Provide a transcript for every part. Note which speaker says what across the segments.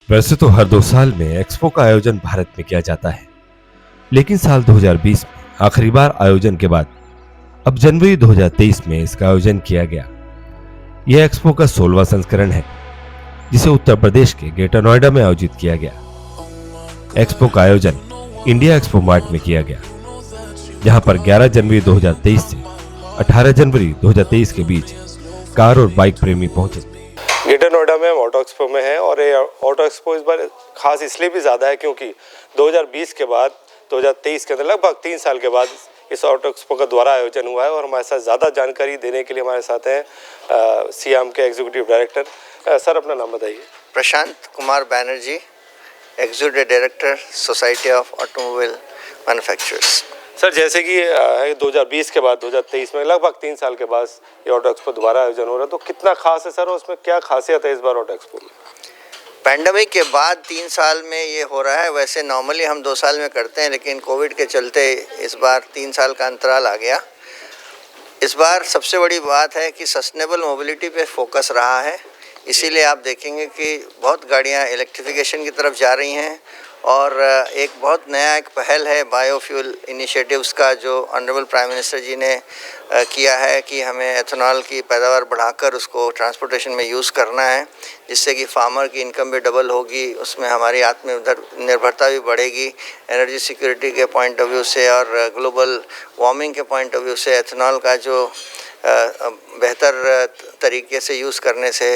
Speaker 1: वैसे तो हर 2 साल में एक्सपो का आयोजन भारत में किया जाता है, लेकिन साल 2020 में आखिरी बार आयोजन के बाद अब जनवरी 2023 में इसका आयोजन किया गया। यह एक्सपो का 16वां संस्करण है, जिसे उत्तर प्रदेश के ग्रेटर नोएडा में आयोजित किया गया। एक्सपो का आयोजन इंडिया एक्सपो मार्ट में किया गया, जहां पर 11 जनवरी 2023 से 18 जनवरी 2023 के बीच कार और बाइक प्रेमी पहुंचे।
Speaker 2: ग्रेटर नोएडा में हम ऑटो एक्सपो में हैं और ये ऑटो एक्सपो इस बार खास इसलिए भी ज़्यादा है क्योंकि 2020 के बाद 2023 के अंदर लगभग 3 साल के बाद इस ऑटो एक्सपो का दोबारा आयोजन हुआ है। और हमारे साथ ज़्यादा जानकारी देने के लिए हमारे साथ हैं सियाम के एग्जीक्यूटिव डायरेक्टर। सर, अपना नाम बताइए।
Speaker 3: Prashant Kumar Banerjee, executive director, society of automobile manufacturers.
Speaker 2: Sir, जैसे कि 2020 के बाद 2023 में लगभग 3 साल के बाद ये ऑटो एक्सपो दोबारा आयोजन हो रहा है, तो कितना खास है सर और उसमें क्या खासियत है इस बार ऑटो एक्सपो में?
Speaker 3: पैंडमिक के बाद 3 साल में ये हो रहा है। वैसे नॉर्मली हम 2 साल में करते हैं, लेकिन कोविड के चलते इस बार 3 साल का अंतराल आ गया। इस बार सबसे बड़ी बात है कि सस्टेनेबल मोबिलिटी पे फोकस रहा है, इसीलिए आप देखेंगे कि बहुत गाड़ियाँ इलेक्ट्रिफिकेशन की तरफ जा रही हैं। और एक बहुत नया एक पहल है बायोफ्यूल इनिशिएटिव्स का, जो ऑनरेबल प्राइम मिनिस्टर जी ने किया है कि हमें एथेनॉल की पैदावार बढ़ाकर उसको ट्रांसपोर्टेशन में यूज़ करना है, जिससे कि फार्मर की इनकम भी डबल होगी, उसमें हमारी आत्मनिर्भरता भी बढ़ेगी एनर्जी सिक्योरिटी के पॉइंट ऑफ व्यू से, और ग्लोबल वार्मिंग के पॉइंट ऑफ व्यू से एथेनॉल का जो बेहतर तरीके से यूज़ करने से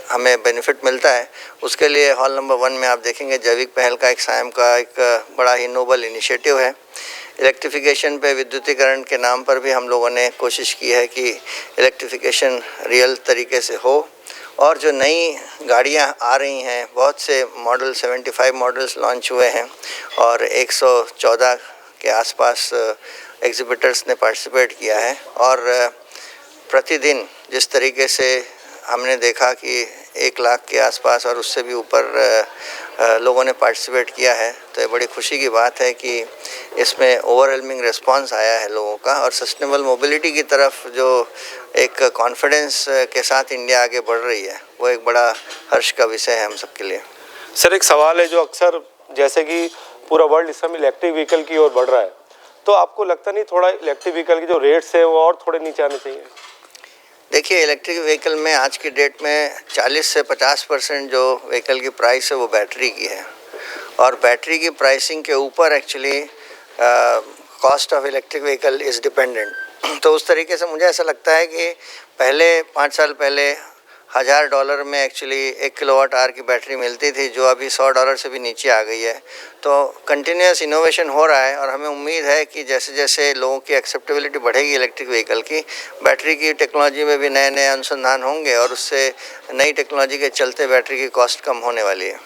Speaker 3: हमें बेनिफिट मिलता है। उसके लिए हॉल नंबर 1 में आप देखेंगे जैविक पहल का एक सायम का एक बड़ा ही नोबल इनिशिएटिव है। इलेक्ट्रिफिकेशन पे विद्युतीकरण के नाम पर भी हम लोगों ने कोशिश की है कि इलेक्ट्रिफिकेशन रियल तरीके से हो। और जो नई गाड़ियां आ रही हैं, बहुत से मॉडल 75 मॉडल्स लॉन्च हुए हैं और 114 के आसपास एग्जिबिटर्स ने पार्टिसिपेट किया है। और प्रतिदिन जिस तरीके से हमने देखा कि 1 लाख के आसपास और उससे भी ऊपर लोगों ने पार्टिसिपेट किया है, तो ये बड़ी खुशी की बात है कि इसमें ओवरवेलमिंग रिस्पांस आया है लोगों का। और सस्टेनेबल मोबिलिटी की तरफ जो एक कॉन्फिडेंस के साथ इंडिया आगे बढ़ रही है, वो एक बड़ा हर्ष का विषय है हम सबके लिए।
Speaker 2: सर, एक सवाल है जो अक्सर, जैसे कि पूरा वर्ल्ड इस समय इलेक्ट्रिक व्हीकल की ओर बढ़ रहा है, तो आपको लगता नहीं थोड़ा इलेक्ट्रिक व्हीकल के जो रेट्स है वो और थोड़े नीचे आने चाहिए?
Speaker 3: देखिए, इलेक्ट्रिक व्हीकल में आज की डेट में 40 से 50% जो व्हीकल की प्राइस है वो बैटरी की है, और बैटरी की प्राइसिंग के ऊपर actually cost of electric vehicle is dependent. तो उस तरीके से मुझे ऐसा लगता है कि पहले 5 साल पहले $1000 में एक्चुअली 1 किलोवाट आवर की बैटरी मिलती थी, जो अभी $100 से भी नीचे आ गई है। तो कंटिन्यूस इनोवेशन हो रहा है और हमें उम्मीद है कि जैसे जैसे लोगों की एक्सेप्टेबिलिटी बढ़ेगी इलेक्ट्रिक व्हीकल की, बैटरी की टेक्नोलॉजी में भी नए नए अनुसंधान होंगे और उससे नई टेक्नोलॉजी के चलते बैटरी की कॉस्ट कम होने वाली है।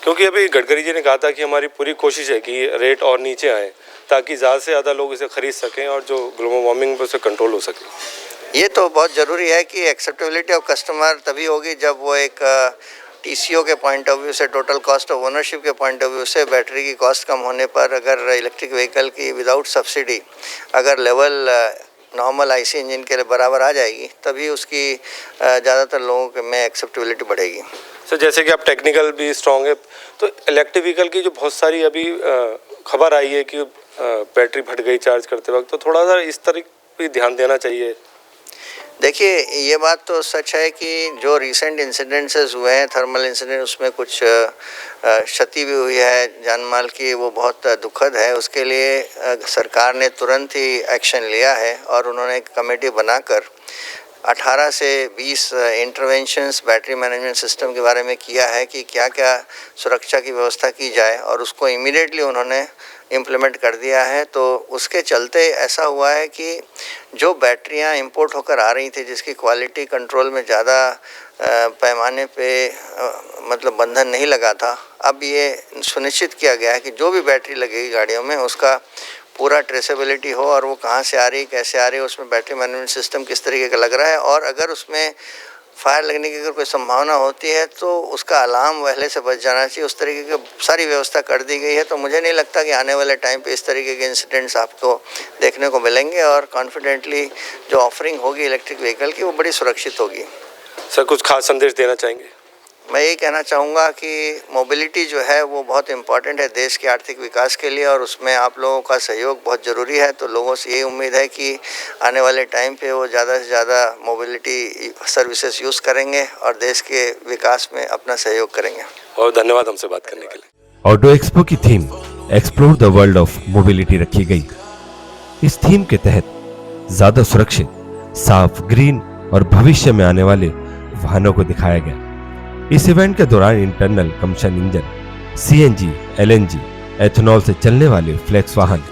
Speaker 2: क्योंकि अभी गडकरी जी ने कहा था कि हमारी पूरी कोशिश है कि रेट और नीचे आए, ताकि ज़्यादा से ज़्यादा लोग इसे खरीद सकें और जो ग्लोबल वार्मिंग पर उसे कंट्रोल हो सके।
Speaker 3: ये तो बहुत ज़रूरी है कि एक्सेप्टेबिलिटी ऑफ कस्टमर तभी होगी जब वो एक टीसीओ के पॉइंट ऑफ व्यू से, टोटल कॉस्ट ऑफ ओनरशिप के पॉइंट ऑफ व्यू से, बैटरी की कॉस्ट कम होने पर अगर इलेक्ट्रिक व्हीकल की विदाउट सब्सिडी अगर लेवल नॉर्मल आईसी इंजन के लिए बराबर आ जाएगी, तभी उसकी ज़्यादातर लोगों में एक्सेप्टेबिलिटी बढ़ेगी।
Speaker 2: सर, जैसे कि आप टेक्निकल भी स्ट्रॉन्ग है, तो इलेक्ट्रिक व्हीकल की जो बहुत सारी अभी खबर आई है कि बैटरी फट गई चार्ज करते वक्त, तो थोड़ा सा इस तरह भी ध्यान देना चाहिए।
Speaker 3: देखिए, ये बात तो सच है कि जो रिसेंट इंसिडेंसेस हुए हैं, थर्मल इंसिडेंट, उसमें कुछ क्षति भी हुई है जान माल की, वो बहुत दुखद है। उसके लिए सरकार ने तुरंत ही एक्शन लिया है और उन्होंने एक कमेटी बनाकर 18 से 20 इंटरवेंशंस बैटरी मैनेजमेंट सिस्टम के बारे में किया है कि क्या क्या सुरक्षा की व्यवस्था की जाए, और उसको इमीडिएटली उन्होंने इम्प्लीमेंट कर दिया है। तो उसके चलते ऐसा हुआ है कि जो बैटरियां इंपोर्ट होकर आ रही थी, जिसकी क्वालिटी कंट्रोल में ज़्यादा पैमाने पे मतलब बंधन नहीं लगा था, अब ये सुनिश्चित किया गया है कि जो भी बैटरी लगेगी गाड़ियों में, उसका पूरा ट्रेसेबिलिटी हो और वो कहाँ से आ रही, कैसे आ रही है, उसमें बैटरी मैनेजमेंट सिस्टम किस तरीके का लग रहा है, और अगर उसमें फायर लगने की अगर कोई संभावना होती है तो उसका अलार्म पहले से बच जाना चाहिए। उस तरीके की सारी व्यवस्था कर दी गई है। तो मुझे नहीं लगता कि आने वाले टाइम पे इस तरीके के इंसिडेंट्स आपको देखने को मिलेंगे, और कॉन्फिडेंटली जो ऑफरिंग होगी इलेक्ट्रिक व्हीकल की, वो बड़ी सुरक्षित होगी।
Speaker 2: सर, कुछ खास संदेश देना चाहेंगे?
Speaker 3: मैं यही कहना चाहूँगा कि मोबिलिटी जो है वो बहुत इम्पॉर्टेंट है देश के आर्थिक विकास के लिए, और उसमें आप लोगों का सहयोग बहुत ज़रूरी है। तो लोगों से यही उम्मीद है कि आने वाले टाइम पे वो ज़्यादा से ज़्यादा मोबिलिटी सर्विसेज यूज़ करेंगे और देश के विकास में अपना सहयोग करेंगे।
Speaker 2: और धन्यवाद हमसे बात करने के लिए।
Speaker 1: ऑटो एक्सपो की theme explore the world of mobility रखी गई। इस थीम के तहत ज्यादा सुरक्षित, साफ, ग्रीन और भविष्य में आने वाले वाहनों को दिखाया गया। इस इवेंट के दौरान internal combustion engine, CNG, LNG, ethanol से चलने वाले फ्लेक्स वाहन,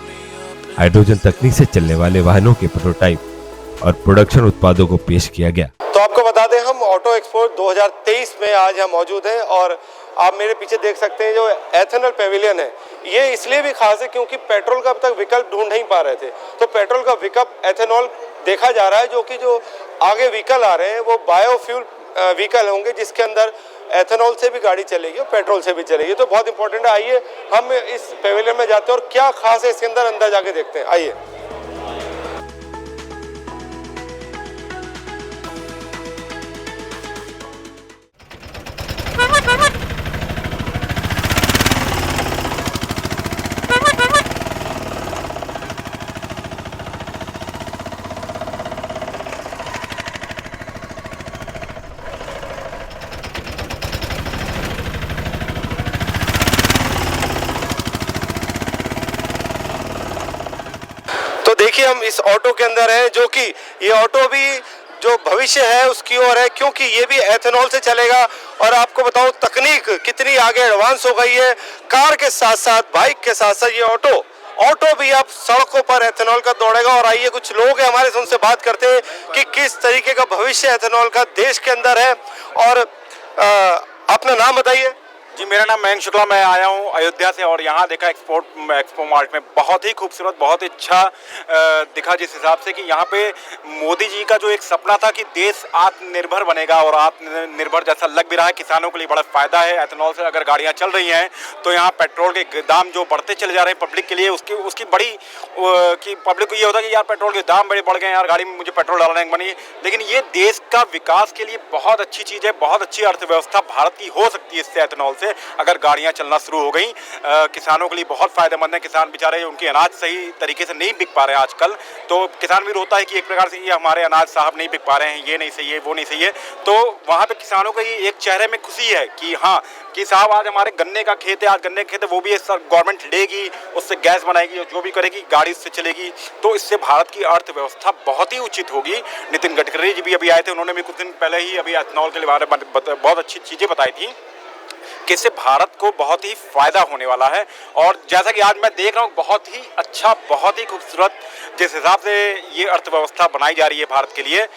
Speaker 1: हाइड्रोजन तकनीक से चलने वाले वाहनों के प्रोटोटाइप और प्रोडक्शन उत्पादों को पेश किया गया।
Speaker 2: तो आपको बता दें, हम ऑटो एक्सपो 2023 में आज हम मौजूद हैं और आप मेरे पीछे देख सकते हैं जो एथेनॉल पेविलियन है, ये इसलिए भी खास है क्योंकि पेट्रोल का अब तक विकल्प ढूंढ नहीं पा रहे थे। तो पेट्रोल का विकल्प एथेनॉल देखा जा रहा है, जो कि जो आगे व्हीकल आ रहे हैं वो बायोफ्यूल व्हीकल होंगे, जिसके अंदर एथेनॉल से भी गाड़ी चलेगी और पेट्रोल से भी चलेगी। तो बहुत इंपॉर्टेंट है। आइए हम इस पेविलियन में जाते हैं और क्या खास है इसके अंदर, अंदर जाके देखते हैं। आइए। तो देखिए हम इस ऑटो के अंदर हैं, जो कि ये ऑटो भी जो भविष्य है उसकी ओर है, क्योंकि ये भी एथेनॉल से चलेगा। और आपको बताऊं तकनीक कितनी आगे एडवांस हो गई है। कार के साथ साथ, बाइक के साथ साथ ये ऑटो भी अब सड़कों पर एथेनॉल का दौड़ेगा। और आइए कुछ लोग हैं हमारे से, उनसे बात करते हैं कि किस तरीके का भविष्य एथेनॉल का देश के अंदर है। और अपना नाम बताइए।
Speaker 4: जी, मेरा नाम मयंक शुक्ला, मैं आया हूँ अयोध्या से और यहाँ देखा एक्सपो मार्ट में बहुत ही खूबसूरत, बहुत ही अच्छा दिखा, जिस हिसाब से कि यहाँ पे मोदी जी का जो एक सपना था कि देश आत्मनिर्भर बनेगा और आत्मनिर्भर जैसा लग भी रहा है। किसानों के लिए बड़ा फ़ायदा है एथेनॉल से। अगर गाड़ियाँ चल रही हैं तो यहाँ पेट्रोल के दाम जो बढ़ते चले जा रहे हैं पब्लिक के लिए, उसकी बड़ी कि पब्लिक को ये होता है कि यार पेट्रोल के दाम बड़े बढ़ गए, यार गाड़ी में मुझे पेट्रोल डालने की बनी। लेकिन ये देश का विकास के लिए बहुत अच्छी चीज़ है, बहुत अच्छी अर्थव्यवस्था भारत की हो सकती है इससे, एथेनॉल से, अगर गाड़ियां चलना शुरू हो गई। किसानों के लिए बहुत फायदेमंद है। किसान बेचारे उनके अनाज सही तरीके से नहीं बिक पा रहे हैं आजकल, तो किसान भी रोता है कि एक प्रकार से ये हमारे अनाज साहब नहीं बिक पा रहे हैं, ये नहीं सही है, वो नहीं सही है। तो वहाँ पे किसानों का ये एक चेहरे में खुशी है कि हाँ कि साहब आज हमारे गन्ने का खेत है, आज गन्ने का खेत है, वो भी गवर्नमेंट लेगी, उससे गैस बनाएगी और जो भी करेगी गाड़ी उससे चलेगी। तो इससे भारत की अर्थव्यवस्था बहुत ही उचित होगी। नितिन गडकरी जी भी अभी आए थे, उन्होंने भी कुछ दिन पहले ही अभी एथेनॉल के बारे में बहुत अच्छी चीज़ें बताई थी कि इससे भारत को बहुत ही फ़ायदा होने वाला है। और जैसा कि आज मैं देख रहा हूँ बहुत ही अच्छा, बहुत ही खूबसूरत जिस हिसाब से ये अर्थव्यवस्था बनाई जा रही है भारत के लिए,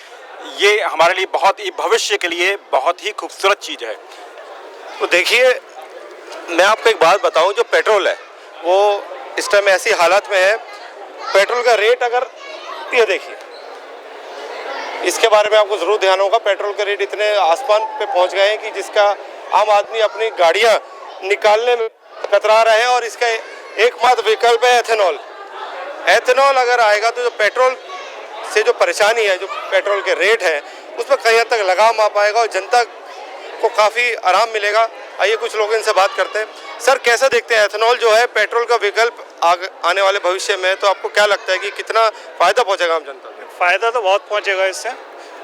Speaker 4: ये हमारे लिए बहुत ही भविष्य के लिए बहुत ही खूबसूरत चीज़ है।
Speaker 2: तो देखिए मैं आपको एक बात बताऊं, जो पेट्रोल है वो इस टाइम ऐसी हालत में है, पेट्रोल का रेट अगर ये देखिए, इसके बारे में आपको ज़रूर ध्यान होगा। पेट्रोल के रेट इतने आसमान पे पहुंच गए हैं कि जिसका आम आदमी अपनी गाड़ियां निकालने में कतरा रहे हैं। और इसका एकमात्र विकल्प है एथेनॉल। एथेनॉल अगर आएगा तो जो पेट्रोल से जो परेशानी है, जो पेट्रोल के रेट है, उस पर कहीं हद तक लगाम आ पाएगा और जनता को काफ़ी आराम मिलेगा। आइए कुछ लोग इनसे बात करते हैं। सर, कैसा देखते हैं एथेनॉल जो है पेट्रोल का विकल्प आने वाले भविष्य में, तो आपको क्या लगता है कि कितना फ़ायदा पहुंचेगा आम जनता को?
Speaker 5: फ़ायदा तो बहुत पहुंचेगा इससे,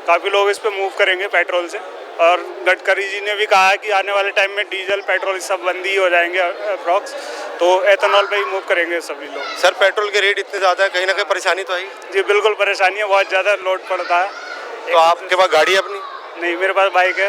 Speaker 5: काफ़ी लोग इस पर मूव करेंगे पेट्रोल से। और गडकरी जी ने भी कहा है कि आने वाले टाइम में डीजल पेट्रोल सब बंद ही हो जाएंगे अप्रॉक्स, तो एथेनॉल पे ही मूव करेंगे सभी लोग।
Speaker 2: सर, पेट्रोल के रेट इतने ज़्यादा है, कहीं ना कहीं परेशानी तो आई?
Speaker 5: जी बिल्कुल परेशानी है, बहुत ज़्यादा लोड पड़ता है।
Speaker 2: तो आपके पास गाड़ी है अपनी?
Speaker 5: नहीं, मेरे पास बाइक है।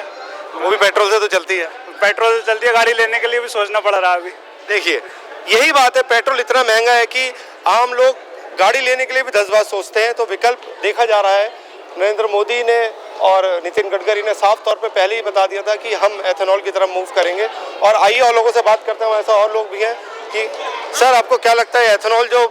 Speaker 2: वो भी पेट्रोल से तो चलती है?
Speaker 5: पेट्रोल से चलती है, गाड़ी लेने के लिए भी सोचना पड़ रहा है अभी।
Speaker 2: देखिए यही बात है, पेट्रोल इतना महंगा है कि आम लोग गाड़ी लेने के लिए भी 10 बार सोचते हैं। तो विकल्प देखा जा रहा है। नरेंद्र मोदी ने और नितिन गडकरी ने साफ तौर पे पहले ही बता दिया था कि हम एथेनॉल की तरफ मूव करेंगे। और आइए और लोगों से बात करते हैं, ऐसा और लोग भी हैं कि सर आपको क्या लगता है एथेनॉल जो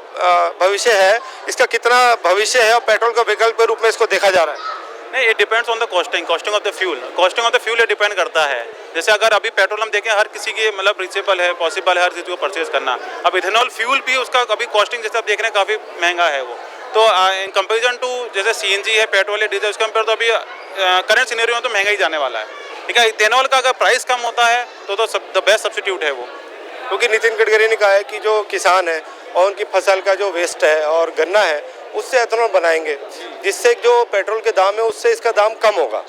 Speaker 2: भविष्य है, इसका कितना भविष्य है और पेट्रोल का विकल्प के रूप में इसको देखा जा रहा है?
Speaker 6: नहीं, it depends on the costing of the fuel ये डिपेंड करता है। जैसे अगर अभी पेट्रोल हम देखें, हर किसी के मतलब रिचेबल है, पॉसिबल है हर चीज़ को परचेज करना। अब इथेनॉल फ्यूल भी उसका अभी कॉस्टिंग जैसे आप देख रहे हैं काफ़ी महंगा है वो। तो इन कंपेरिजन टू जैसे सीएनजी है, पेट्रोल है, डीजल, उसके कंपेयर तो अभी करंट सिनेरियो में तो महंगा ही जाने वाला है। लेकिन इथेनॉल का अगर प्राइस कम होता है तो सब द बेस्ट सब्स्टिट्यूट है वो।
Speaker 2: क्योंकि नितिन गडकरी ने कहा है कि जो किसान है और उनकी फसल का जो वेस्ट है और गन्ना है उससे एथेनॉल बनाएंगे, जिससे जो पेट्रोल के दाम है उससे इसका दाम कम होगा।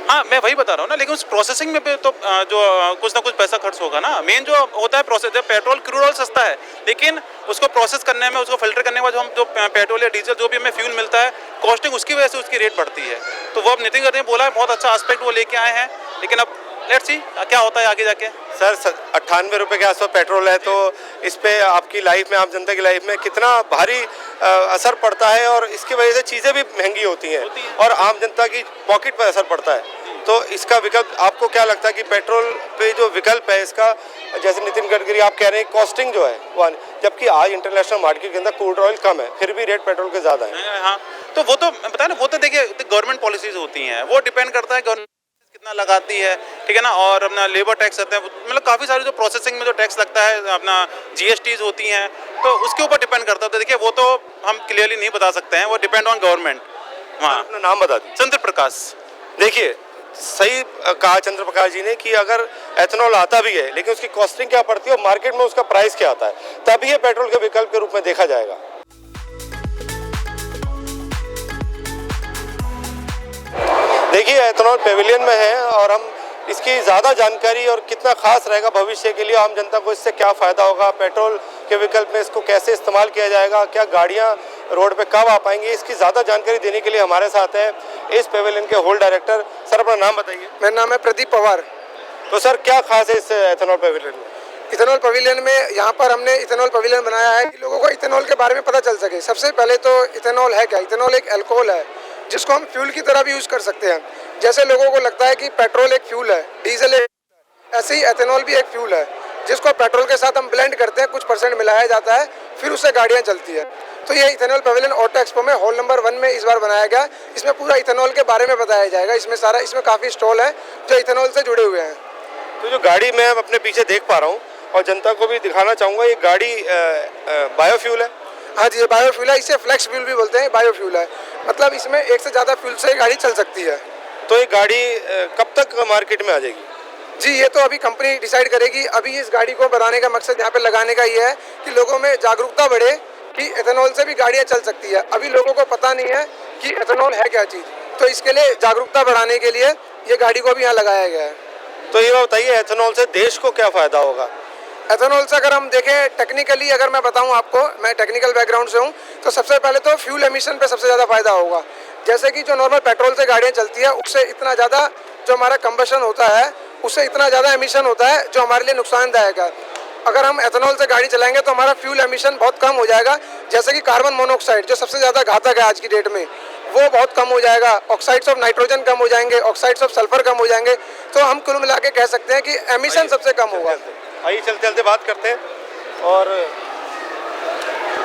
Speaker 6: हाँ, मैं वही बता रहा हूँ ना, लेकिन उस प्रोसेसिंग में भी तो जो कुछ ना कुछ पैसा खर्च होगा ना। मेन जो होता है प्रोसेस, जब पेट्रोल क्रूड ऑयल सस्ता है, लेकिन उसको प्रोसेस करने में, उसको फिल्टर करने के बाद जो पेट्रोल या डीजल जो भी हमें फ्यूल मिलता है, कॉस्टिंग उसकी वजह से उसकी रेट बढ़ती है। तो वो अब नितिन गडकरी ने बोला है, बहुत अच्छा एस्पेक्ट वो लेके आए हैं, लेकिन अब लेट्स सी क्या होता है आगे जाके।
Speaker 2: सर 98 रुपये के आसपास पेट्रोल है, तो इस पे आपकी लाइफ में, आम जनता की लाइफ में कितना भारी असर पड़ता है और इसकी वजह से चीज़ें भी महंगी होती हैं और आम जनता की पॉकेट पर असर पड़ता है। तो इसका विकल्प आपको क्या लगता है कि पेट्रोल पे जो विकल्प है इसका, जैसे नितिन गडकरी आप कह रहे हैं कॉस्टिंग जो है वो, जबकि आज इंटरनेशनल मार्केट के अंदर क्रूड ऑयल कम है फिर भी रेट पेट्रोल के ज़्यादा है।
Speaker 6: हाँ, तो वो तो बताया ना, वो तो देखिए गवर्नमेंट पॉलिसीज होती हैं, वो डिपेंड करता है गवर्नमेंट कितना लगाती है, ठीक है ना। और अपना लेबर टैक्स रहता है, मतलब काफ़ी सारी जो प्रोसेसिंग में जो टैक्स लगता है, अपना GSTs होती हैं, तो उसके ऊपर डिपेंड करता है। तो देखिए वो तो हम क्लियरली नहीं बता सकते हैं, वो डिपेंड ऑन गवर्नमेंट। हाँ,
Speaker 2: अपना नाम बता दीजिए।
Speaker 6: चंद्र प्रकाश।
Speaker 2: देखिए सही कहा चंद्र प्रकाश जी ने कि अगर एथेनॉल आता भी है लेकिन उसकी कॉस्टिंग क्या पड़ती है और मार्केट में उसका प्राइस क्या आता है, तभी ये पेट्रोल के विकल्प के रूप में देखा जाएगा। देखिए एथेनॉल पेविलियन में है और हम इसकी ज़्यादा जानकारी और कितना खास रहेगा भविष्य के लिए, आम जनता को इससे क्या फ़ायदा होगा, पेट्रोल के विकल्प में इसको कैसे इस्तेमाल किया जाएगा, क्या गाड़ियाँ रोड पे कब आ पाएंगी, इसकी ज़्यादा जानकारी देने के लिए हमारे साथ है इस पेविलियन के होल डायरेक्टर। सर अपना नाम बताइए।
Speaker 7: मेरा नाम है प्रदीप पवार।
Speaker 2: तो सर क्या खास है इस एथेनॉल पेविलियन में?
Speaker 7: इथेनॉल पवेलियन में यहाँ पर हमने इथेनॉल पवेलियन बनाया है कि लोगों को इथेनॉल के बारे में पता चल सके। सबसे पहले तो इथेनॉल है क्या? इथेनॉल एक अल्कोहल है जिसको हम फ्यूल की तरह भी यूज़ कर सकते हैं। जैसे लोगों को लगता है कि पेट्रोल एक फ्यूल है, डीजल एक, ऐसे ही एथेनॉल भी एक फ्यूल है जिसको पेट्रोल के साथ हम ब्लेंड करते हैं, कुछ % मिलाया जाता है, फिर उससे गाड़ियाँ चलती है। तो ये इथेनॉल पवेलियन ऑटो एक्सपो में हॉल नंबर 1 में इस बार बनाया गया। इसमें पूरा इथेनॉल के बारे में बताया जाएगा। इसमें काफ़ी स्टॉल है जो इथेनॉल से जुड़े हुए हैं।
Speaker 2: तो जो गाड़ी मैं अपने पीछे देख पा रहा हूँ और जनता को भी दिखाना चाहूँगा, ये गाड़ी बायोफ्यूल है।
Speaker 7: हाँ जी, ये बायोफ्यूल है। इसे फ्लेक्स फ्यूल भी बोलते हैं, बायोफ्यूल है। मतलब इसमें एक से ज़्यादा फ्यूल से गाड़ी चल सकती है।
Speaker 2: तो ये गाड़ी कब तक मार्केट में आ जाएगी?
Speaker 7: जी, ये तो अभी कंपनी डिसाइड करेगी। अभी इस गाड़ी को बनाने का मकसद यहाँ पे लगाने का ये है कि लोगों में जागरूकता बढ़े कि एथेनॉल से भी गाड़ियाँ चल सकती है। अभी लोगों को पता नहीं है कि एथेनॉल है क्या चीज़, तो इसके लिए जागरूकता बढ़ाने के लिए ये गाड़ी को भी यहाँ लगाया गया है।
Speaker 2: तो ये बताइए एथेनॉल से देश को क्या फ़ायदा होगा?
Speaker 7: एथेनॉल से अगर हम देखें टेक्निकली, अगर मैं बताऊं आपको, मैं टेक्निकल बैकग्राउंड से हूं, तो सबसे पहले तो फ्यूल एमिशन पे सबसे ज़्यादा फायदा होगा। जैसे कि जो नॉर्मल पेट्रोल से गाड़ियां चलती है उससे इतना ज़्यादा जो हमारा कंबशन होता है उससे इतना ज़्यादा एमिशन होता है जो हमारे लिए नुकसानदायक है। अगर हम एथेनॉल से गाड़ी चलाएंगे तो हमारा फ्यूल एमिशन बहुत कम हो जाएगा। जैसे कि कार्बन मोनोऑक्साइड जो सबसे ज़्यादा घातक है आज की डेट में, वो बहुत कम हो जाएगा। ऑक्साइड्स ऑफ नाइट्रोजन कम हो जाएंगे, ऑक्साइड्स ऑफ सल्फर कम हो जाएंगे। तो हम कुल मिला के कह सकते हैं कि एमिशन सबसे कम होगा।
Speaker 2: आइए चलते चलते बात करते हैं और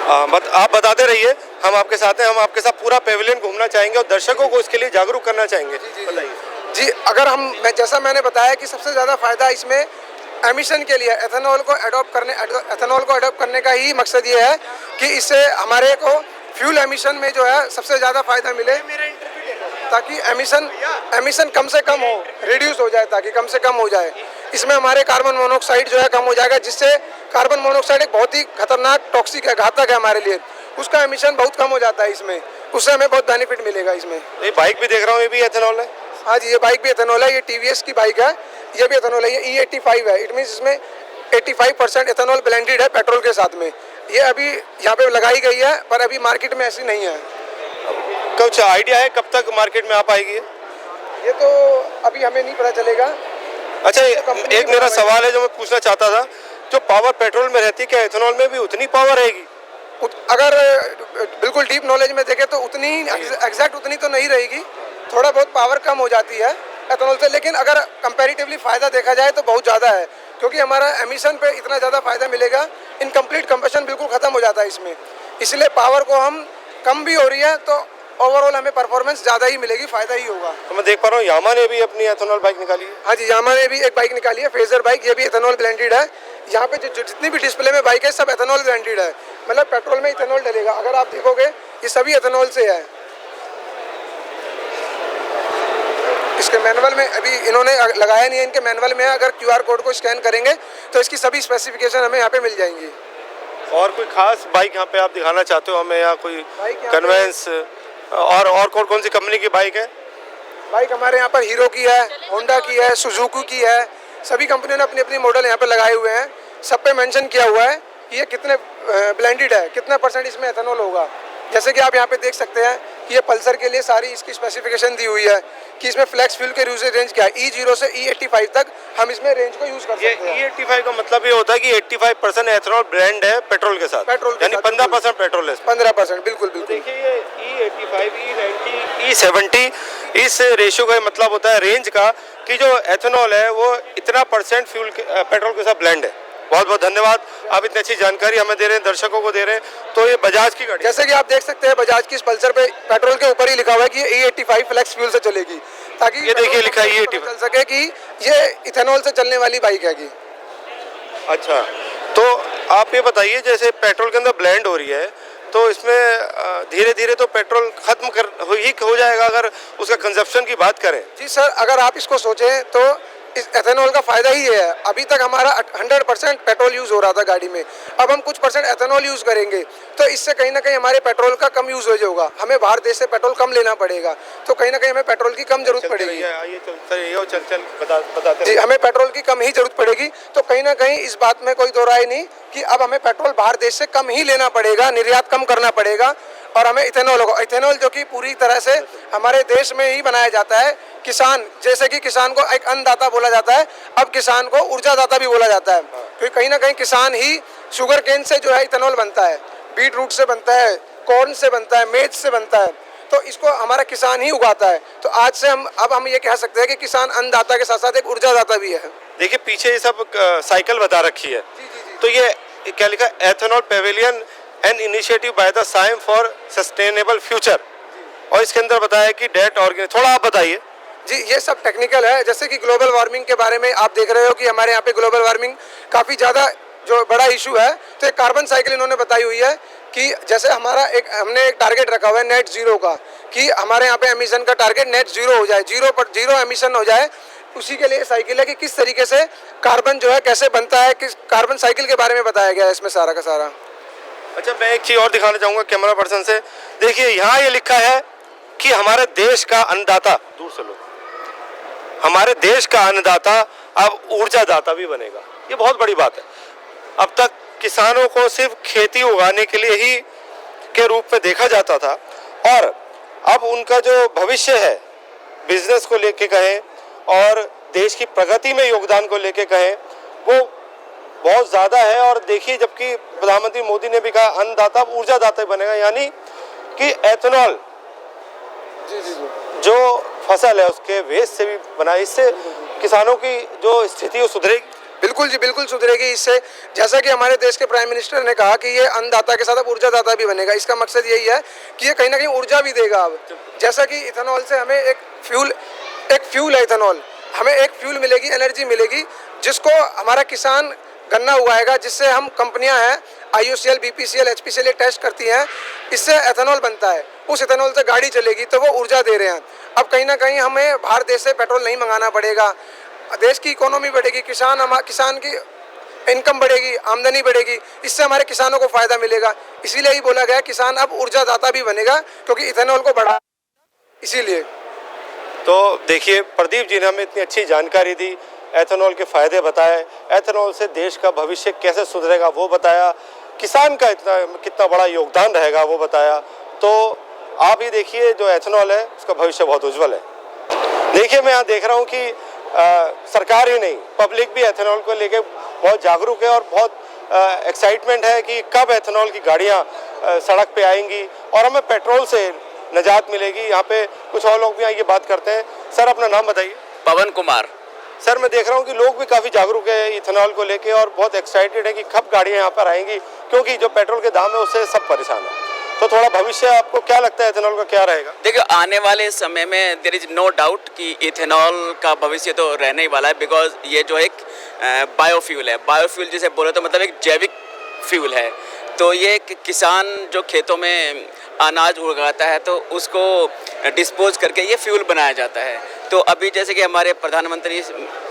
Speaker 2: आप बताते रहिए, हम आपके साथ हैं। हम आपके साथ पूरा पेविलियन घूमना चाहेंगे और दर्शकों को इसके लिए जागरूक करना चाहेंगे। बताइए
Speaker 7: जी, अगर जैसा मैंने बताया कि सबसे ज़्यादा फायदा इसमें एमिशन के लिए एथेनॉल को अडॉप्ट करने का ही मकसद ये है कि इससे हमारे को फ्यूल एमिशन में जो है सबसे ज़्यादा फायदा मिले, ताकि एमिशन कम से कम हो, रिड्यूस हो जाए, ताकि कम से कम हो जाए। इसमें हमारे कार्बन मोनोऑक्साइड जो है कम हो जाएगा, जिससे कार्बन मोनोऑक्साइड एक बहुत ही खतरनाक टॉक्सिक है, घातक है हमारे लिए। उसका एमिशन बहुत कम हो जाता है इसमें, उससे हमें बहुत बेनिफिट मिलेगा इसमें।
Speaker 2: ये बाइक भी देख रहा हूँ, ये भी एथेनॉल है।
Speaker 7: हाँ जी, ये बाइक भी एथेनॉल है। ये TVS की बाइक है, ये भी एथेनॉल है। ये E85 है। इट मीन्स इसमें 85% एथेनॉल ब्लेंडेड है पेट्रोल के साथ में। ये अभी यहाँ पे लगाई गई है, पर अभी मार्केट में ऐसी नहीं है।
Speaker 2: कुछ आइडिया है कब तक मार्केट में आ पाएगी?
Speaker 7: ये तो अभी हमें नहीं पता चलेगा।
Speaker 2: अच्छा, एक मेरा सवाल है जो मैं पूछना चाहता था, जो पावर पेट्रोल में रहती है क्या एथेनॉल में भी उतनी पावर रहेगी?
Speaker 7: अगर बिल्कुल डीप नॉलेज में देखें तो उतनी एग्जैक्ट उतनी तो नहीं रहेगी, थोड़ा बहुत पावर कम हो जाती है एथेनॉल से। लेकिन अगर कंपैरेटिवली फ़ायदा देखा जाए तो बहुत ज़्यादा है, क्योंकि हमारा एमिशन पे इतना ज़्यादा फ़ायदा मिलेगा। इनकम्प्लीट कंबशन बिल्कुल ख़त्म हो जाता है इसमें, इसलिए पावर को हम कम भी हो रही है तो ओवरऑल हमें परफॉर्मेंस ज़्यादा ही मिलेगी, फ़ायदा ही होगा।
Speaker 2: तो मैं देख पा रहा हूँ यामा ने भी अपनी एथेनॉल बाइक निकाली है।
Speaker 7: हाँ जी, यामा ने भी एक बाइक निकाली है, फेजर बाइक। ये भी एथेनॉल ब्लेंडेड है। यहाँ पे जितनी भी डिस्प्ले में बाइक है सब एथेनॉल ब्लेंडेड है, मतलब पेट्रोल में इथेनॉल डलेगा। अगर आप देखोगे ये सभी एथेनॉल से है। इसके मैनुअल में अभी इन्होंने लगाया नहीं है, इनके मैनुअल में है, अगर QR कोड को स्कैन करेंगे तो इसकी सभी स्पेसिफिकेशन हमें यहाँ पे मिल जाएंगी।
Speaker 2: और कोई खास बाइक यहाँ पे आप दिखाना चाहते हो हमें, या कोई
Speaker 7: बाइक यहाँ पे-
Speaker 2: कन्वेंस और कौन सी कंपनी की बाइक है?
Speaker 7: बाइक हमारे यहाँ पर हीरो की है, होंडा की है, सुजुकी की है, सभी कंपनियों ने अपनी अपनी मॉडल यहाँ पे लगाए हुए हैं। सब पे मेंशन किया हुआ है कि ये कितने ब्लेंडेड है, कितना % इसमें एथेनॉल होगा। जैसे कि आप यहाँ पे देख सकते हैं कि ये पल्सर के लिए सारी इसकी स्पेसिफिकेशन दी हुई है कि इसमें फ्लेक्स फ्यूल के यूजेज रेंज क्या है। E0 से E85 तक हम इसमें रेंज को यूज कर
Speaker 2: ये
Speaker 7: सकते हैं।
Speaker 2: E85 का मतलब ये होता है कि 85% एथेनॉल ब्लेंड है पेट्रोल के साथ,
Speaker 7: पेट्रोल के
Speaker 2: यानी
Speaker 7: साथ,
Speaker 2: 15% पेट्रोल है इसमें।
Speaker 7: 15% बिल्कुल बिल्कुल।
Speaker 2: देखिए ये E85, E90, E70 इस रेशियो का मतलब होता है रेंज का कि जो एथेनॉल है वो इतना % फ्यूल के पेट्रोल के साथ ब्लेंड है। बहुत बहुत धन्यवाद, आप इतनी अच्छी जानकारी हमें दे रहे हैं, दर्शकों को दे रहे हैं। तो ये बजाज की गाड़ी,
Speaker 7: जैसे कि आप देख सकते हैं बजाज की इस पल्सर पे पेट्रोल के ऊपर ही लिखा हुआ है कि ये E85 फ्लेक्स फ्यूल से चलेगी, ताकि
Speaker 2: ये देखिए लिखा है
Speaker 7: पेट्रोल
Speaker 2: E85
Speaker 7: चल सके कि ये इथेनॉल से चलने वाली बाइक है।
Speaker 2: अच्छा, तो आप ये बताइए जैसे पेट्रोल के अंदर ब्लेंड हो रही है तो इसमें धीरे धीरे तो पेट्रोल खत्म हो जाएगा अगर उसका कंजप्शन की बात करें।
Speaker 7: जी सर, अगर आप इसको सोचें तो इस एथेनॉल का फायदा ही है। अभी तक हमारा 100% पेट्रोल यूज हो रहा था गाड़ी में, अब हम कुछ % एथेनॉल यूज करेंगे तो इससे कहीं ना कहीं हमारे पेट्रोल का कम यूज हो जाएगा। हमें बाहर देश से पेट्रोल कम लेना पड़ेगा, तो कहीं ना कहीं हमें पेट्रोल की कम जरूरत पड़ेगी।
Speaker 2: बताते
Speaker 7: जी, हमें पेट्रोल की कम ही जरूरत पड़ेगी। तो कहीं ना कहीं इस बात में कोई दो राय नहीं कि अब हमें पेट्रोल बाहर देश से कम ही लेना पड़ेगा, निर्यात कम करना पड़ेगा और हमें इथेनॉल होगा। इथेनॉल जो कि पूरी तरह से हमारे देश में ही बनाया जाता है। किसान, जैसे कि किसान को एक अन्नदाता बोला जाता है, अब किसान को ऊर्जादाता भी बोला जाता है, क्योंकि कहीं ना कहीं किसान ही शुगर केन से जो है इथेनॉल बनता है, बीट रूट से बनता है, कॉर्न से बनता है, मेज से बनता है, तो इसको हमारा किसान ही उगाता है। तो आज से हम ये कह सकते हैं कि किसान अन्नदाता के साथ साथ एक ऊर्जादाता भी है।
Speaker 2: देखिए पीछे ये सब साइकिल बता रखी है, तो ये क्या लिखा, ethanol pavilion an initiative by the SIAM for sustainable future, और इसके अंदर बताया कि डेट ऑर्गेनाइज, थोड़ा आप बताइए।
Speaker 7: जी, ये सब टेक्निकल है। जैसे कि ग्लोबल वार्मिंग के बारे में आप देख रहे हो कि हमारे यहाँ पे ग्लोबल वार्मिंग काफ़ी ज़्यादा जो बड़ा इशू है, तो एक कार्बन साइकिल इन्होंने बताई हुई है कि जैसे हमने एक टारगेट रखा हुआ है नेट जीरो का, कि हमारे यहाँ पे एमिशन का टारगेट नेट जीरो हो जाए, जीरो एमिशन हो जाए। उसी के लिए साइकिल है कि किस तरीके से कार्बन जो है कैसे बनता है, किस कार्बन साइकिल के बारे में बताया गया है इसमें सारा का सारा।
Speaker 2: अच्छा, मैं एक चीज़ और दिखाना चाहूँगा कैमरा पर्सन से। देखिए यहाँ ये लिखा है कि हमारे देश का अन्नदाता, दूर से लो, हमारे देश का अन्नदाता अब ऊर्जादाता भी बनेगा। ये बहुत बड़ी बात है। अब तक किसानों को सिर्फ खेती उगाने के लिए ही के रूप में देखा जाता था, और अब उनका जो भविष्य है बिजनेस को लेके कहें और देश की प्रगति में योगदान को लेके कहें, वो बहुत ज़्यादा है। और देखिए, जबकि प्रधानमंत्री मोदी ने भी कहा अन्नदाता अब ऊर्जादाता बनेगा, यानी कि एथेनॉल जो फसल है उसके वेस्ट से भी बना, इससे किसानों की जो स्थिति वो सुधरेगी।
Speaker 7: बिल्कुल जी, बिल्कुल सुधरेगी इससे। जैसा कि हमारे देश के प्राइम मिनिस्टर ने कहा कि ये अन्नदाता के साथ अब ऊर्जादाता भी बनेगा। इसका मकसद यही है कि ये कहीं ना कहीं ऊर्जा भी देगा। अब जैसा कि इथेनॉल से हमें एक फ्यूल है इथेनॉल, हमें एक फ्यूल मिलेगी, एनर्जी मिलेगी, जिसको हमारा किसान गन्ना उगाएगा, जिससे हम कंपनियां हैं IOCL, BPCL, HPCL टेस्ट करती हैं, इससे एथेनॉल बनता है। उस एथेनॉल से गाड़ी चलेगी तो वो ऊर्जा दे रहे हैं। अब कहीं ना कहीं हमें बाहर देश से पेट्रोल नहीं मंगाना पड़ेगा, देश की इकोनॉमी बढ़ेगी, किसान की इनकम बढ़ेगी, आमदनी बढ़ेगी, इससे हमारे किसानों को फायदा मिलेगा। इसीलिए ही बोला गया किसान अब ऊर्जादाता भी बनेगा, क्योंकि इथेनॉल को बढ़ा, इसीलिए।
Speaker 2: तो देखिए, प्रदीप जी ने हमें इतनी अच्छी जानकारी दी, एथेनॉल के फ़ायदे बताए, एथेनॉल से देश का भविष्य कैसे सुधरेगा वो बताया, किसान का कितना बड़ा योगदान रहेगा वो बताया। तो आप ही देखिए, जो एथेनॉल है उसका भविष्य बहुत उज्जवल है। देखिए, मैं यहाँ देख रहा हूँ कि सरकार ही नहीं, पब्लिक भी एथेनॉल को लेके बहुत जागरूक है और बहुत एक्साइटमेंट है कि कब एथेनॉल की गाड़ियाँ सड़क पे आएंगी और हमें पेट्रोल से निजात मिलेगी। यहाँ पे कुछ और लोग भी आइए बात करते हैं। सर, अपना नाम बताइए।
Speaker 8: पवन कुमार।
Speaker 2: सर, मैं देख रहा हूँ कि लोग भी काफ़ी जागरूक है इथेनॉल को लेके और बहुत एक्साइटेड है कि कब गाड़ियाँ यहाँ पर आएंगी, क्योंकि जो पेट्रोल के दाम है उससे सब परेशान है। तो थोड़ा भविष्य आपको क्या लगता है इथेनॉल का क्या रहेगा?
Speaker 8: देखिए, आने वाले समय में देयर इज नो डाउट कि इथेनॉल का भविष्य तो रहने ही वाला है, बिकॉज ये जो एक बायोफ्यूल है, बायोफ्यूल जिसे बोले तो मतलब एक जैविक फ्यूल है। तो ये एक किसान जो खेतों में अनाज उगाता है तो उसको डिस्पोज करके ये फ्यूल बनाया जाता है। तो अभी जैसे कि हमारे प्रधानमंत्री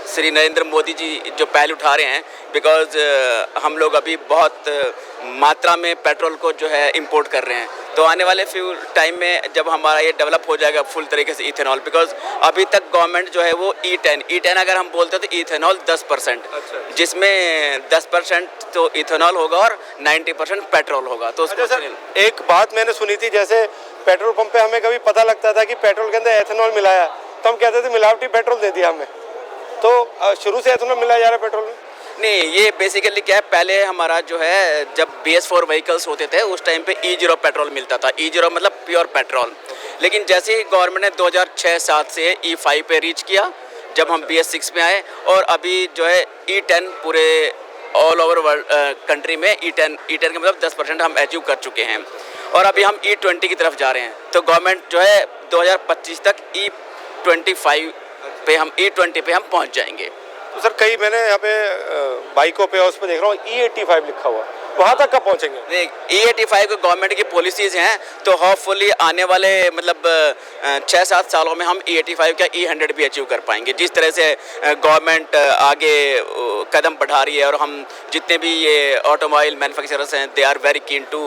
Speaker 8: श्री नरेंद्र मोदी जी जो पहल उठा रहे हैं, बिकॉज हम लोग अभी बहुत मात्रा में पेट्रोल को जो है इंपोर्ट कर रहे हैं, तो आने वाले फ्यू टाइम में जब हमारा ये डेवलप हो जाएगा फुल तरीके से इथेनॉल, बिकॉज अभी तक गवर्नमेंट जो है वो E10 अगर हम बोलते हैं तो इथेनॉल 10%, जिसमें 10% तो इथेनॉल होगा और 90% पेट्रोल होगा। तो
Speaker 2: अच्छा सर, एक बात मैंने सुनी थी, जैसे पेट्रोल पंप पे हमें कभी पता लगता था कि पेट्रोल के अंदर एथेनॉल मिलाया, तो हम कहते थे मिलावटी पेट्रोल दे दिया हमें, तो शुरू से एथेनॉल मिलाया जा रहा है पेट्रोल में?
Speaker 8: नहीं, ये बेसिकली क्या है, पहले हमारा जो है जब BS4 व्हीकल्स होते थे उस टाइम पे E0 पेट्रोल मिलता था। E0 मतलब प्योर पेट्रोल। लेकिन जैसे ही गवर्नमेंट ने 2006-07 से E5 पे रीच किया, जब हम BS6 में आए, और अभी जो है E10 पूरे ऑल ओवर वर्ल्ड कंट्री में E10 का मतलब 10% हम अचीव कर चुके हैं, और अभी हम E20 की तरफ जा रहे हैं। तो गवर्नमेंट जो है 2025 तक E25 पे हम E20 पे हम पहुंच जाएंगे।
Speaker 2: तो सर कई मैंने यहाँ पे बाइकों पे और उस पर देख रहा हूँ E85 लिखा हुआ, वहाँ तक कब पहुँचेंगे?
Speaker 8: E85 गवर्नमेंट की पॉलिसीज हैं, तो होपफुली आने वाले मतलब 6-7 सालों में हम E85 का E100 भी अचीव कर पाएंगे। जिस तरह से गवर्नमेंट आगे कदम बढ़ा रही है, और हम जितने भी ये ऑटोमोबाइल मैन्युफैक्चरर्स हैं, they are very keen to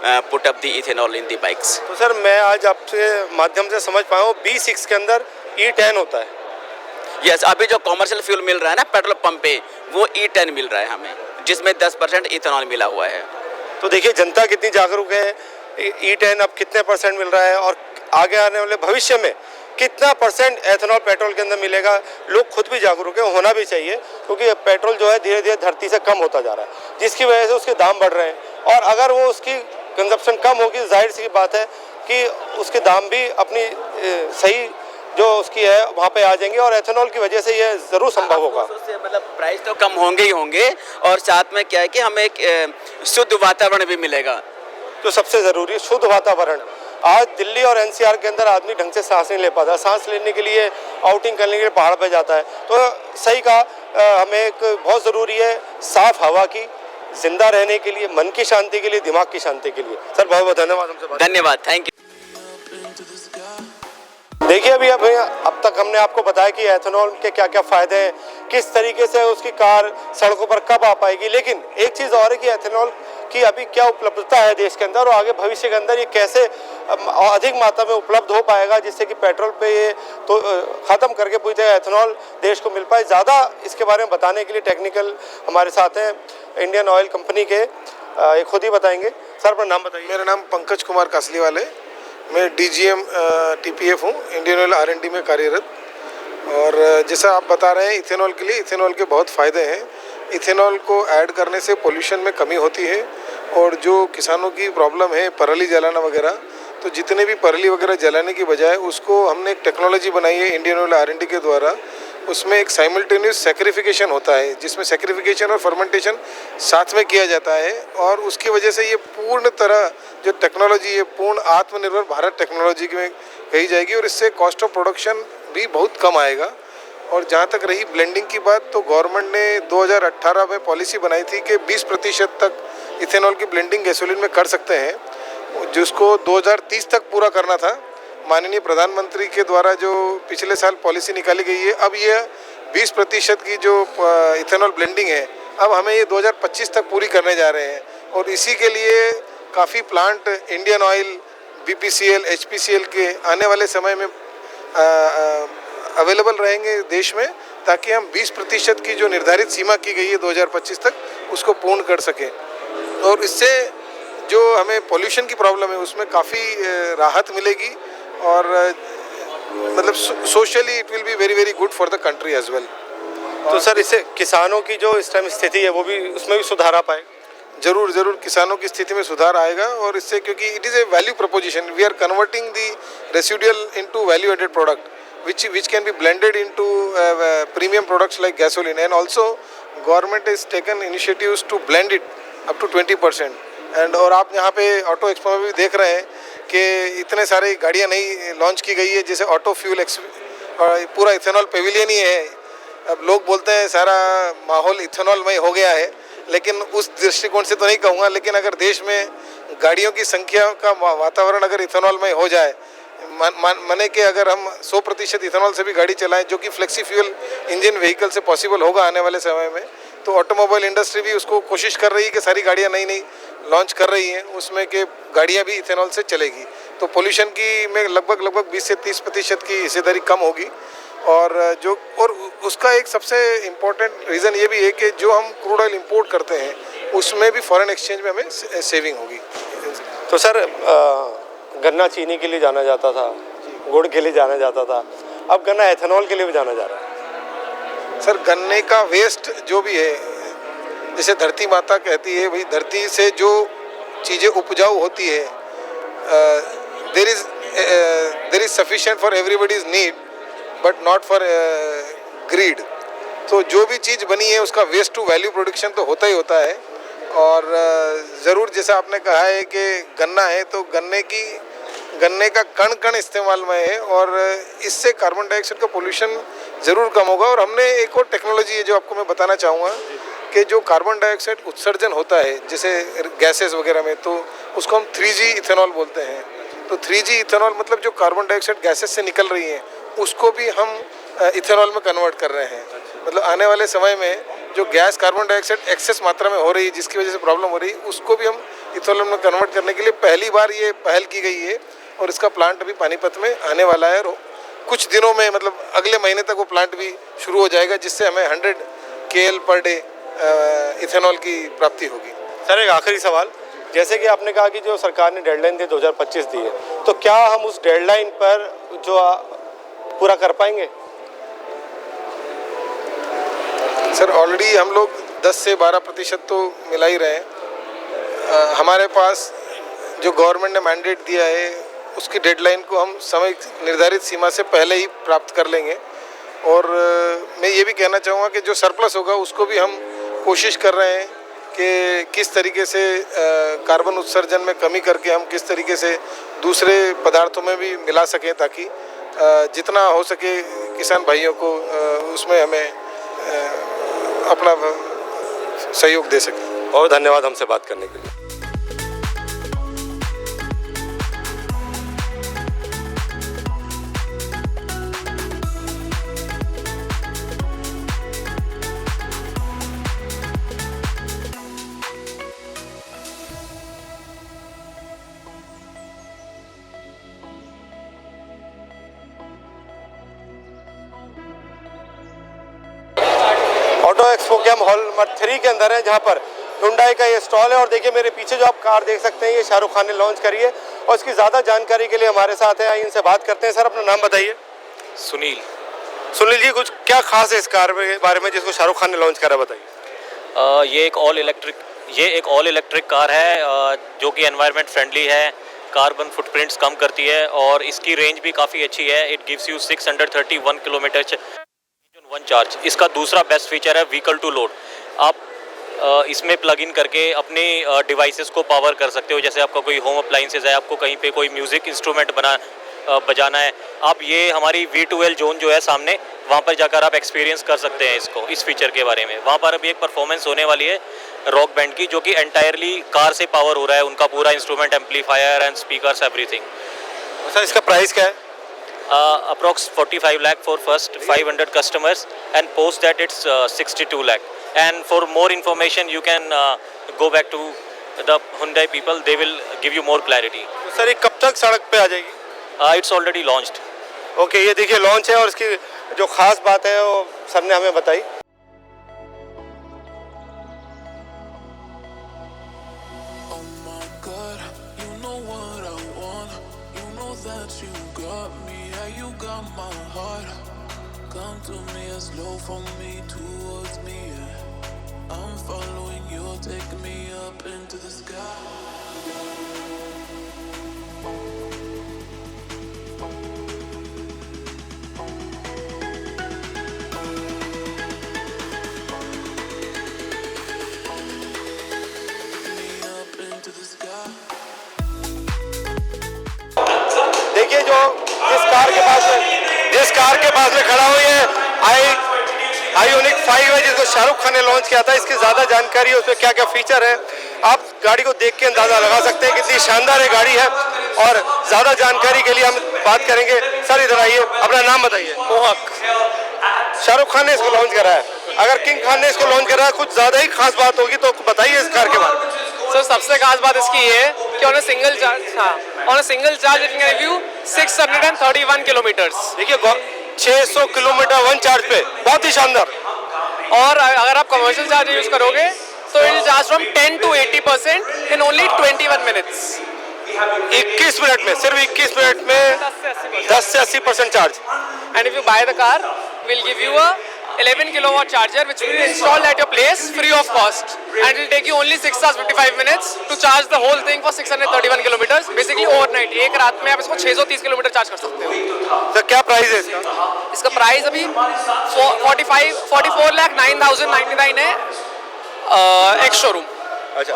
Speaker 8: put up the ethanol in the bikes.
Speaker 2: तो सर मैं आज आपसे माध्यम से समझ पाया हूँ B6 के अंदर E10 होता है।
Speaker 8: यस, अभी जो कॉमर्शियल फ्यूल मिल रहा है ना पेट्रोल पंप पे, वो E10 मिल रहा है हमें, जिसमें 10% इथेनॉल मिला हुआ है।
Speaker 2: तो देखिए जनता कितनी जागरूक है, E10 अब कितने % मिल रहा है, और आगे आने वाले भविष्य में कितना % एथेनॉल पेट्रोल के अंदर मिलेगा, लोग खुद भी जागरूक है, होना भी चाहिए, क्योंकि पेट्रोल जो है धीरे धीरे धरती से कम होता जा रहा है, जिसकी वजह से उसके दाम बढ़ रहे हैं, और अगर वो उसकी कंजप्शन कम होगी, जाहिर सी बात है कि उसके दाम भी अपनी सही जो उसकी है वहाँ पे आ जाएंगे, और एथेनॉल की वजह से ये ज़रूर संभव होगा।
Speaker 8: उससे मतलब प्राइस तो कम होंगे ही होंगे, और साथ में क्या है कि हमें एक शुद्ध वातावरण भी मिलेगा।
Speaker 2: तो सबसे ज़रूरी शुद्ध वातावरण। आज दिल्ली और NCR के अंदर आदमी ढंग से सांस नहीं ले पाता, सांस लेने के लिए आउटिंग करने के लिए पहाड़ पे जाता है, तो सही कहा, हमें एक बहुत ज़रूरी है साफ़ हवा की, जिंदा रहने के लिए, मन की शांति के लिए, दिमाग की शांति के लिए। सर बहुत बहुत धन्यवाद हमसे बात।
Speaker 8: धन्यवाद, थैंक यू।
Speaker 2: देखिए अब तक हमने आपको बताया कि एथेनॉल के क्या क्या फ़ायदे हैं, किस तरीके से उसकी कार सड़कों पर कब आ पाएगी, लेकिन एक चीज़ और है कि एथेनॉल की अभी क्या उपलब्धता है देश के अंदर, और आगे भविष्य के अंदर ये कैसे अधिक मात्रा में उपलब्ध हो पाएगा, जिससे कि पेट्रोल पे ये तो ख़त्म करके पूरी तरह एथेनॉल देश को मिल पाए। ज़्यादा इसके बारे में बताने के लिए टेक्निकल हमारे साथ हैं इंडियन ऑयल कंपनी के, ये खुद ही बताएंगे। सर अपना नाम बताइए।
Speaker 9: मेरा नाम पंकज कुमार कासलीवाल है, मैं DGM TPF हूँ, इंडियन ऑयल R&D में कार्यरत। और जैसा आप बता रहे हैं, इथेनॉल के लिए इथेनॉल के बहुत फ़ायदे हैं। इथेनॉल को ऐड करने से पोल्यूशन में कमी होती है, और जो किसानों की प्रॉब्लम है पराली जलाना वगैरह, तो जितने भी पराली वगैरह जलाने की बजाय उसको हमने एक टेक्नोलॉजी बनाई है इंडियन ऑयल R&D के द्वारा। उसमें एक साइमल्टेनियस सैक्रिफिकेशन होता है, जिसमें सैक्रिफिकेशन और फर्मेंटेशन साथ में किया जाता है, और उसकी वजह से ये पूर्ण तरह जो टेक्नोलॉजी है पूर्ण आत्मनिर्भर भारत टेक्नोलॉजी में कही जाएगी, और इससे कॉस्ट ऑफ प्रोडक्शन भी बहुत कम आएगा। और जहाँ तक रही ब्लेंडिंग की बात, तो गवर्नमेंट ने 2018 में पॉलिसी बनाई थी कि 20% तक इथेनॉल की ब्लेंडिंग गैसोलीन में कर सकते हैं, जिसको 2030 तक पूरा करना था। माननीय प्रधानमंत्री के द्वारा जो पिछले साल पॉलिसी निकाली गई है, अब ये 20% की जो इथेनॉल ब्लेंडिंग है, अब हमें ये 2025 तक पूरी करने जा रहे हैं। और इसी के लिए काफ़ी plant Indian oil, BPCL, HPCL के आने वाले समय में अवेलेबल रहेंगे देश में, ताकि हम 20% की जो निर्धारित सीमा की गई है 2025 तक, उसको पूर्ण कर सकें। और इससे जो हमें पोल्यूशन की प्रॉब्लम है उसमें काफ़ी राहत मिलेगी, और मतलब socially it will be very very good for the country as well.
Speaker 2: तो सर इससे किसानों की जो इस टाइम स्थिति है वो भी, उसमें भी सुधार आ पाएगा?
Speaker 9: जरूर जरूर किसानों की स्थिति में सुधार आएगा, और इससे क्योंकि it is a value proposition, we are converting the residual into value added product which can be blended into premium products like gasoline, and also government has taken initiatives to blend it up to 20%। and और आप यहाँ पे auto expo में भी देख रहे हैं कि इतने सारे गाड़ियाँ नई लॉन्च की गई है, जैसे ऑटो फ्यूल पूरा इथेनॉल पेविलियन ही है। अब लोग बोलते हैं सारा माहौल इथेनॉलमय हो गया है, लेकिन उस दृष्टिकोण से तो नहीं कहूँगा, लेकिन अगर देश में गाड़ियों की संख्या का वातावरण अगर इथेनॉलमय हो जाए, माने कि अगर हम 100% इथेनॉल से भी गाड़ी चलाएं, जो कि फ्लेक्सी फ्यूल इंजन व्हीकल से पॉसिबल होगा आने वाले समय में, तो ऑटोमोबाइल इंडस्ट्री भी उसको कोशिश कर रही है कि सारी गाड़ियां नई नई लॉन्च कर रही हैं, उसमें कि गाड़ियां भी इथेनॉल से चलेगी, तो पोल्यूशन की में लगभग 20 से 30% की हिस्सेदारी कम होगी। और उसका एक सबसे इम्पोर्टेंट रीज़न ये भी है कि जो हम क्रूड ऑयल इंपोर्ट करते हैं उसमें भी फॉरेन एक्सचेंज में हमें सेविंग होगी।
Speaker 2: तो सर गन्ना चीनी के लिए जाना जाता था, गुड़ के लिए जाना जाता था, अब गन्ना एथेनॉल के लिए भी जाना जा रहा है।
Speaker 9: सर गन्ने का वेस्ट जो भी है, जैसे धरती माता कहती है भाई, धरती से जो चीज़ें उपजाऊ होती है, there is sufficient for everybody's need but not for greed. तो जो भी चीज़ बनी है उसका वेस्ट टू वैल्यू प्रोडक्शन तो होता ही होता है। और ज़रूर जैसा आपने कहा है कि गन्ना है तो गन्ने का कण कण इस्तेमाल में है, और इससे कार्बन डाइऑक्साइड का पोल्यूशन ज़रूर कम होगा। और हमने एक और टेक्नोलॉजी है जो आपको मैं बताना चाहूँगा कि जो कार्बन डाइऑक्साइड उत्सर्जन होता है जैसे गैसेस वगैरह में, तो उसको हम 3G इथेनॉल बोलते हैं। तो 3G इथेनॉल मतलब जो कार्बन डाइऑक्साइड गैसेस से निकल रही हैं उसको भी हम इथेनॉल में कन्वर्ट कर रहे हैं। मतलब आने वाले समय में जो गैस कार्बन डाइऑक्साइड एक्सेस मात्रा में हो रही है जिसकी वजह से प्रॉब्लम हो रही है, उसको भी हम इथेनॉल में कन्वर्ट करने के लिए पहली बार ये पहल की गई है, और इसका प्लांट अभी पानीपत में आने वाला है। और कुछ दिनों में मतलब अगले महीने तक वो प्लांट भी शुरू हो जाएगा, जिससे हमें 100 KL पर डे इथेनॉल की प्राप्ति होगी।
Speaker 2: सर एक आखिरी सवाल, जैसे कि आपने कहा कि जो सरकार ने डेडलाइन दी 2025 दी है, तो क्या हम उस डेडलाइन पर जो पूरा कर पाएंगे?
Speaker 9: सर ऑलरेडी हम लोग 10 से 12% तो मिला ही रहे हैं। हमारे पास जो गवर्नमेंट ने मैंडेट दिया है उसकी डेडलाइन को हम समय निर्धारित सीमा से पहले ही प्राप्त कर लेंगे। और मैं ये भी कहना चाहूँगा कि जो सरप्लस होगा उसको भी हम कोशिश कर रहे हैं कि किस तरीके से कार्बन उत्सर्जन में कमी करके हम किस तरीके से दूसरे पदार्थों में भी मिला सकें, ताकि जितना हो सके किसान भाइयों को उसमें हमें अपना सहयोग दे सकें।
Speaker 2: बहुत धन्यवाद हमसे बात करने के लिए। ऑटो एक्सपो के हम हॉल नंबर 3 के अंदर हैं, जहां पर हुंडई का ये स्टॉल है। और देखिए मेरे पीछे जो आप कार देख सकते हैं ये शाहरुख खान ने लॉन्च करी है, और इसकी ज़्यादा जानकारी के लिए हमारे साथ हैं, आइए इनसे बात करते हैं। सर अपना नाम बताइए। सुनील जी, कुछ क्या खास है इस कार के बारे में जिसको शाहरुख खान ने लॉन्च करा, बताइए।
Speaker 10: ये एक ऑल इलेक्ट्रिक कार है जो कि एनवायरनमेंट फ्रेंडली है, कार्बन फुटप्रिंट्स कम करती है, और इसकी रेंज भी काफ़ी अच्छी है। It gives you 631 kilometre one charge. इसका दूसरा बेस्ट फीचर है व्हीकल टू लोड। आप इसमें प्लग इन करके अपने डिवाइसेस को पावर कर सकते हो। जैसे आपका कोई होम अप्लाइंसेस है, आपको कहीं पे कोई म्यूज़िक इंस्ट्रूमेंट बजाना है, आप ये हमारी V2L जोन जो है सामने, वहाँ पर जाकर आप एक्सपीरियंस कर सकते हैं इसको, इस फीचर के बारे में। वहाँ पर अभी एक परफॉर्मेंस होने वाली है रॉक बैंड की, जो कि एंटायरली कार से पावर हो रहा है, उनका पूरा instrument, amplifier and speakers everything.
Speaker 2: Sir इसका प्राइस क्या है?
Speaker 10: Approx 45 lakh for first 500 customers, and post that it's 62 lakh. And for more information you can go back to the Hyundai people, they will give you more clarity.
Speaker 2: तो sir ये कब तक सड़क पे आ जाएगी?
Speaker 10: It's already launched.
Speaker 2: ओके, ये देखिए launch है, और इसकी जो खास बात है वो सर ने हमें बताई।
Speaker 11: Come to me, slow from me towards me, yeah. I'm following you, take me up into the sky.
Speaker 2: देखिए जो जिस कार के पास में खड़ा हुई है आईओनिक 5 है, जिसको शाहरुख खान ने लॉन्च किया था। इसकी ज़्यादा जानकारी है, उसमें क्या क्या फीचर है, आप गाड़ी को देख के अंदाज़ा लगा सकते हैं कितनी शानदार ये गाड़ी है। और ज़्यादा जानकारी के लिए हम बात करेंगे। सर इधर आइए, अपना नाम बताइए।
Speaker 12: मोहक।
Speaker 2: शाहरुख खान ने इसको लॉन्च करा है, अगर किंग खान ने इसको लॉन्च करा है, कुछ ज़्यादा ही खास बात होगी तो बताइए इस कार के बारे में।
Speaker 12: सर सबसे खास बात इसकी ये है कि on a single charge it can give you 631 kilometres.
Speaker 2: देखिए 600 किलोमीटर वन चार्ज पे, बहुत ही शानदार।
Speaker 12: और अगर आप कमर्शियल चार्ज यूज करोगे तो it charge from 10 to 80% in only 21 minutes.
Speaker 2: 21 minute में, सिर्फ 21 मिनट में 10 से 80% charge.
Speaker 12: And if you by the car will give you a 11 kilowatt charger which will be installed at your place free of cost and it will take you only 6 hours 55 minutes to charge the whole thing for 631 kilometers basically overnight। एक रात में आप इसको 630 kilometre charge कर सकते हो।
Speaker 2: तो क्या प्राइस है इसका?
Speaker 12: इसका प्राइस अभी 44,09,099 है एक्स शोरूम।
Speaker 2: अच्छा,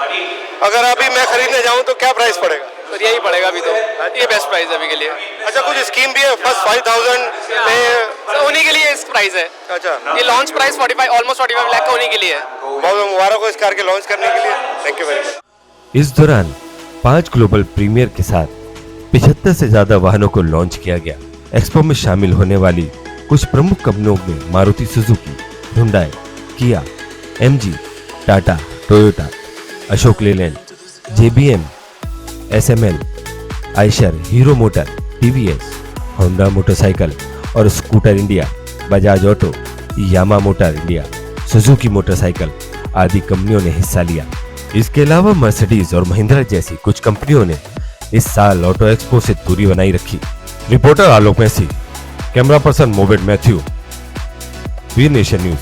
Speaker 2: अगर अभी मैं खरीदने जाऊं तो क्या प्राइस पड़ेगा?
Speaker 12: तो यही पड़ेगा अभी तो, ये बेस्ट प्राइस है अभी के लिए।
Speaker 2: अच्छा, कुछ स्कीम भी है फर्स्ट 5,000 में?
Speaker 12: तो उन्हीं के लिए इस प्राइस है।
Speaker 2: अच्छा,
Speaker 12: ये लॉन्च प्राइस 45 लाख का उन्हीं के लिए है।
Speaker 2: बहुत मुबारक हो इस कार के लॉन्च करने के लिए। Thank you very much.
Speaker 1: इस दौरान 5 ग्लोबल प्रीमियर के साथ 75 से ज्यादा वाहनों को लॉन्च किया गया। एक्सपो में शामिल होने वाली कुछ प्रमुख कंपनियों में Maruti Suzuki, Hyundai, Kia, MG, Tata, Toyota, Ashok Leyland, JBM, SML, Eicher, Hero Motor, TVS, Honda motorcycle और scooter India, Bajaj auto, Yamaha motor India, Suzuki motorcycle आदि कंपनियों ने हिस्सा लिया। इसके अलावा मर्सिडीज और महिंद्रा जैसी कुछ कंपनियों ने इस साल ऑटो एक्सपो से दूरी बनाई रखी। Reporter Alok Massey, camera person मोबेट मैथ्यू, वी नेशन न्यूज।